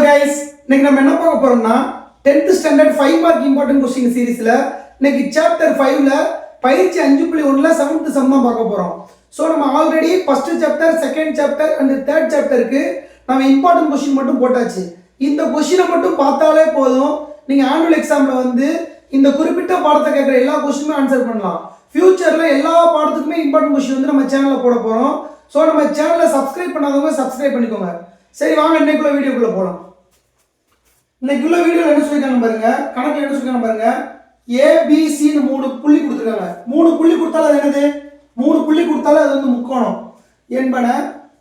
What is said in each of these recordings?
guys, இன்னைக்கு நம்ம என்ன பார்க்க போறோம்னா 10th standard 5 mark important question சீரிஸ்ல இன்னைக்கு சாப்டர் 5ல பயிற்சி 5.1ல 7th சம் தான் பார்க்க போறோம். சோ நம்ம already first chapter, second chapter and third சாப்டருக்கு நம்ம இம்பார்ட்டன்ட் क्वेश्चन மட்டும் போட்டாச்சு. இந்த क्वेश्चனை மட்டும் பார்த்தாலே போதும், நீங்க ஆனுவல் எக்ஸாம்ல வந்து இந்த குறிப்பிட்ட பாடத்தை கேட்குற எல்லா क्वेश्चனுமே ஆன்சர் பண்ணலாம். ஃபியூச்சர்ல எல்லா பாடத்துக்குமே இம்பார்ட்டன்ட் क्वेश्चन வந்து நம்ம சேனல்ல போட போறோம். சோ நம்ம சேனலை சப்ஸ்கிரைப் பண்ணாதவங்க சப்ஸ்கிரைப் பண்ணிக்கோங்க. சரி வாங்க இன்னைக்குள்ள வீடியோக்குள்ள போலாம். இன்னைக்குள்ள வீடியோல என்ன சொல்லிருக்காங்க பாருங்க, கணக்குல என்ன சொல்லிருக்காங்க பாருங்க. ABC ன்னு மூணு புள்ளி கொடுத்திருக்காங்க. மூணு புள்ளி கொடுத்தால அது என்னது? மூணு புள்ளி கொடுத்தால அது வந்து முக்கோணம் என்பன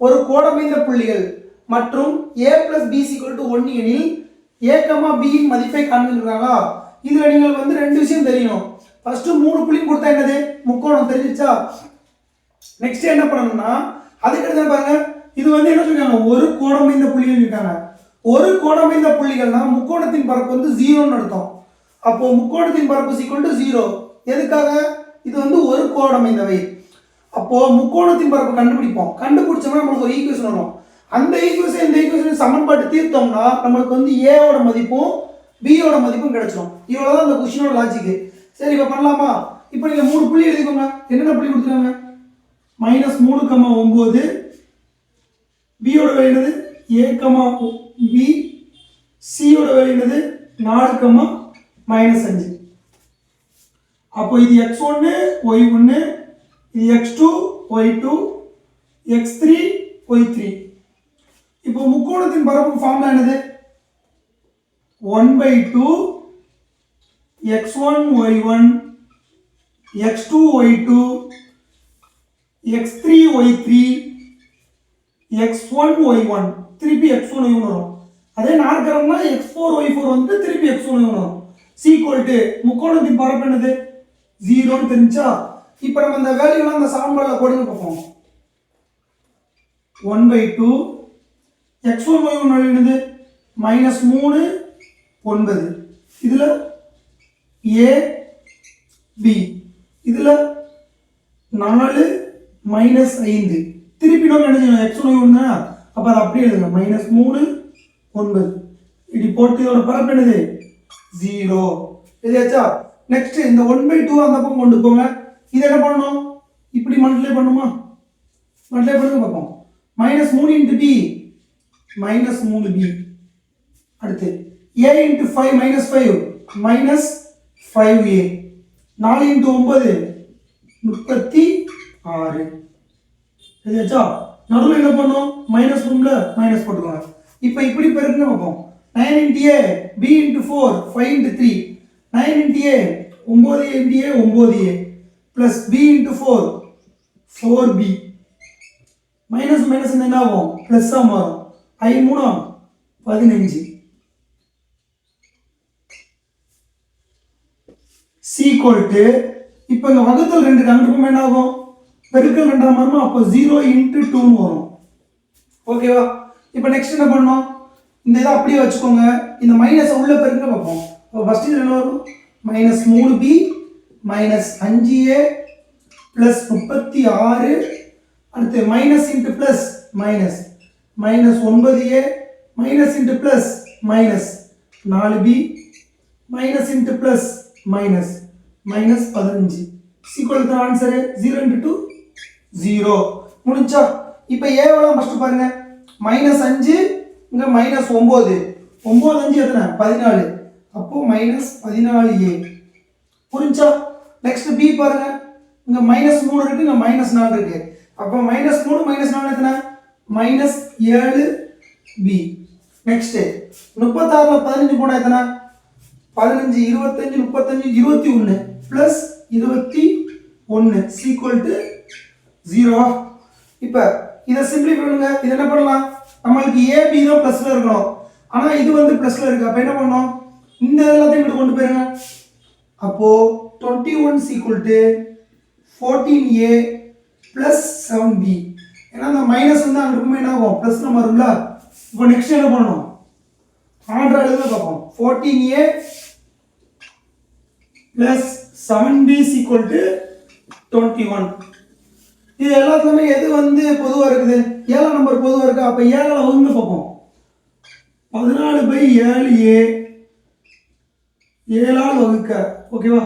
ஒரு கோடமைந்த புள்ளிகள் மற்றும் A + B = 1 எனில் A, B இன் மதிப்பை காண்பிக்கிறாங்களா? இதுல நீங்கள் வந்து ரெண்டு விஷயம் தெரியணும். ஃபர்ஸ்ட் மூணு புள்ளி கொடுத்தா என்னது? முக்கோணம் தெரிஞ்சிச்சா? நெக்ஸ்ட் என்ன பண்ணணும்னா அதுக்கு அடுத்து பாருங்க, இது வந்து என்ன சொல்றாங்க, ஒரு கோடமைந்த புள்ளிகள் இருக்காங்க. ஒரு கோடமைந்த புள்ளிகள்னா முக்கோணத்தின் பரப்பு வந்து 0 ன்னு அர்த்தம். அப்போ முக்கோணத்தின் பரப்பு = 0. எதுக்காக? இது வந்து ஒரு கோடமைந்தவை. அப்போ முக்கோணத்தின் பரப்பு கண்டுபிடிப்போம். கண்டுபிடிச்சோம்னா நமக்கு ஒரு ஈக்குவேஷன் வரும். அந்த ஈக்குவேஷன் இந்த ஈக்குவேஷன் சமன்பாடு தீர்த்தோம்னா நமக்கு வந்து A ஓட மதிப்பும் B ஓட மதிப்பும் கிடைச்சிடும். இவ்வளவுதான் அந்த क्वेश्चनோட லாஜிக். சரி இப்ப பண்ணலாமா? இப்போ நீங்க மூணு புள்ளி எழுதிக்கோங்க. என்னென்ன புள்ளி கொடுத்துருக்காங்க? -3, 9. B ஓட வேல்யூ என்னது? A, B. C ஓட வேல்யூ என்னது? 4, -5. அப்போ இது x1 y1, இது x2 y2, x3 y3. இப்போ முக்கோணத்தின் பரப்பு ஃபார்முலா என்னது? 1/2 x1 y1 x2 y2 x3 y3 x1 y1 திருப்பி x1 y1 வரும். அதே நாற்கரம்னா x4 y4 வந்து திருப்பி x1 y1 வரும். = முக்கோணத்தின் பரப்பு என்னது? 0 ன்னு தெரிஞ்சா இப்போ நம்ம இந்த வேல்யூலாம் அந்த சமன்பாடுல போடுங்க பார்ப்போம். 1/2 x1 y1 வேல்யூ என்னது? -3, 9. இதுல A, B. இதுல 4, -5. திருப்பி நம்ம என்ன செய்யணும்? x1 y1 தான். அப்ப அது அப்படியே எழுதுங்க. -3, 9. இப்படி போட்டு இதோட பரப்பு என்னது? 0. எழுதியாச்சா? நெக்ஸ்ட் இந்த 1/2 அந்த பக்கம் கொண்டு போங்க. இது என்ன பண்ணணும்? இப்படி மல்டிப்ளை பண்ணுமா? மல்டிப்ளை பண்ணுங்க பார்ப்போம். -3 × B -3B. அடுத்து A × 5 -5 -5A. 4 × 9 36. சரியாச்சா? நடுவுல என்ன பண்ணோம்? மைனஸ் ரூம்ல மைனஸ் போட்டுக்கோங்க. இப்போ இப்படி பெருக்குங்க பார்ப்போம். 9 × A, B × 4, 5 × 3. 9 × A 9A × A 9A plus B × 4 4B. Minus minus என்ன ஆகும்? பிளஸ்ஸா மாறும். I 3 15. C = இப்போ இங்க வகுத்தல் 2 கண்டுபிடிக்கும் என்ன ஆகும்? பெருக்கல் 2 மாறுமா? அப்போ 0 × 2 ன்னு வரும். ஓகேவா? இப்போ நெக்ஸ்ட் என்ன பண்ணனும்? இந்த இத அப்படியே வச்சுக்கோங்க. இந்த மைனஸ் உள்ள பெருக்கங்க பார்ப்போம். அப்போ ஃபர்ஸ்ட் இது என்ன வரும்? -3B -5A +36. அடுத்து minus × plus minus -9A minus × plus minus 4B minus × plus minus -15. = Answer 0 × 2 0. முடிஞ்சா? இப்போ A வல ஃபர்ஸ்ட் பாருங்க. -5 இங்க -9. 9 5 எத்தனை? 14. அப்போ -14A. புரிஞ்சா? நெக்ஸ்ட் B பாருங்க. இங்க -3 இருக்கு, இங்க -4 இருக்கு. அப்போ -3 -4 எத்தனை? -7B. நெக்ஸ்ட் 36ல 15 போனா எத்தனை? 15 25 35 21 பிளஸ் 21 = 0. இப்போ இத சிம்பிளிஃபை பண்ணுங்க. இது என்ன பண்ணலாம்? நமக்கு AB தான் பிளஸ்ல இருக்கணும். ஆனா இது வந்து பிளஸ்ல இருக்கு. அப்ப என்ன பண்ணனும்? இந்த எல்லாத்தையும் இங்க கொண்டு போயிருங்க. அப்போ 21 = 14A plus 7B. ஏன்னா அந்த மைனஸ் வந்து அங்க இருக்குமே என்ன ஆகும்? பிளஸ்ல மாறும்ல. இப்போ நெக்ஸ்ட் என்ன பண்ணனும்? ஆர்டர் எழுத பார்ப்போம். 14A plus 7B = 21. இது எல்லாத்துலயுமே எது வந்து பொதுவா இருக்குது? 7ஆம் நம்பர் பொதுவா இருக்கு. அப்ப 7ஆல வகுங்க பார்ப்போம். 14/7a 7ஆல் வகுக்க. ஓகேவா?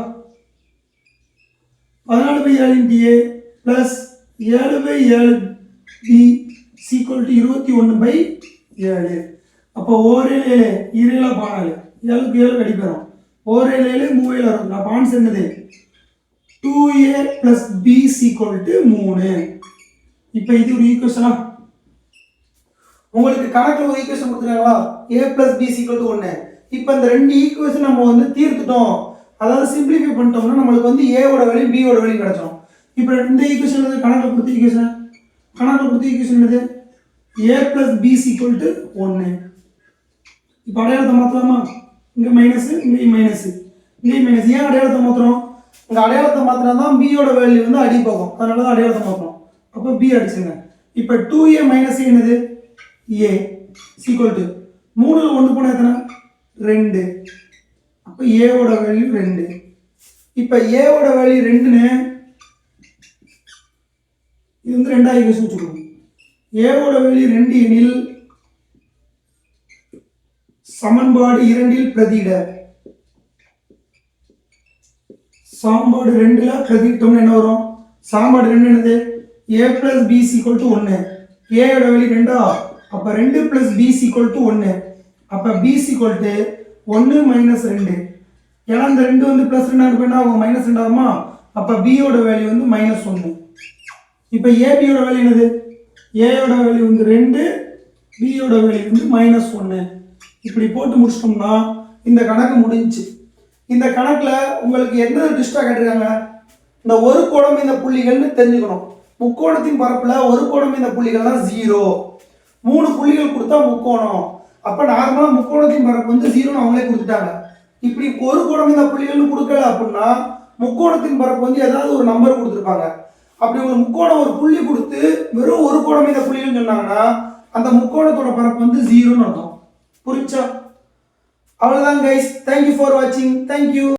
14/7 into a plus 7/7b equal to 21/7. அப்போ ஓரே ஈரேலா 14 7க்கு 7 கடிப்போம். ஓரே 7 3 60. அப்போ ஆன்சர் என்னது? 2a plus b equal to 3. இப்போ இது ஒரு ஈக்குவேஷனா? உங்களுக்கு கணக்குல ஒரு ஈக்குவேஷன் கொடுத்துருக்காங்களா? a plus b equal to 1. இப்போ இந்த ரெண்டு ஈக்குவேஷன் நம்ம வந்து தீர்த்துட்டோம். அதாவது சிம்பிளிஃபை பண்ணிட்டோம்னா நம்மளுக்கு வந்து a ஓட வேல்யூ b ஓட வேல்யூ கிடைச்சிடும். இப்போ இந்த ஈக்குவேஷன் வந்து கணக்குல கொடுத்த ஈக்குவேஷன் என்னது? a plus b equal to 1. இப்போ அடையாளத்தை மாற்றலாமா? இங்கே மைனஸ், இங்கே மைனஸ், இங்கே மைனஸ். ஏன் அடையாளத்தை மாற்றுறோம்? இங்கே அடையாளத்தை மாற்றினா தான் b ஓட வேல்யூ வந்து அடி போகும். அதனால தான் அடையாளத்தை மாற்றுறோம். அப்போ b அடிச்சுங்க. இப்போ 2a மைனஸ் என்னது? a equal to 3ல் 1 போனால் எத்தனை? 2. அப்போ a ஓட வேல்யூ 2. இப்போ a ஓட வேல்யூ 2ன்னு இது வந்து ரெண்டாவது ஈக்குவேஷன் வச்சுக்கணும். a ஓட வேல்யூ 2 எனில் சமன்பாடு 2ல் பிரதியிட. சமன்பாடு 2ல பிரதியிட்டோம்னா என்ன வரும்? சமன்பாடு 2 என்னது? a plus b equal to 1. a ஓட வேல்யூ 2. அப்ப 2 plus b equal to 1. அப்ப b equal to 1 minus 2. ஏன்னா இந்த 2 வந்து plus 2 அனுப்பினா அவங்க minus 2 ஆகுமா? அப்ப b ஓட வேல்யூ வந்து -1. இப்போ ab ஓட வேல்யூ என்னது? a ஓட வேல்யூ வந்து 2, b ஓட வேல்யூ வந்து -1. இப்படி போட்டு முடிச்சிட்டோம்னா இந்த கணக்கு முடிஞ்சுச்சு. இந்த கணக்குல உங்களுக்கு என்ன ட்விஸ்டா கேட்டிருக்காங்க? இந்த ஒரு கோணம் இந்த புள்ளிகள்னு தெரிஞ்சுக்கணும். முக்கோணத்தின் பரப்புல ஒரு கோணம் இந்த புள்ளிகள்னா 0. 3 புள்ளிகள் கொடுத்தா முக்கோணம். அப்ப நார்மலா முக்கோணத்தின் பரப்பு வந்து 0ன்னு அவங்களே கொடுத்துட்டாங்க. இப்படி ஒரு கோணம் இந்த புள்ளிகள்னு கொடுக்கல அப்படின்னா முக்கோணத்தின் பரப்பு வந்து ஏதாவது ஒரு நம்பர் கொடுத்துருப்பாங்க. அப்படி ஒரு முக்கோணம் ஒரு புள்ளி கொடுத்து வெறும் ஒரு கோணம் இந்த புள்ளிகள் சொன்னாங்கன்னா அந்த முக்கோணத்தோட பரப்பு வந்து 0ன்னு அர்த்தம். புரிஞ்சா? அவ்வளவுதான் கைஸ். தேங்க்யூ ஃபார் வாட்சிங். தேங்க்யூ.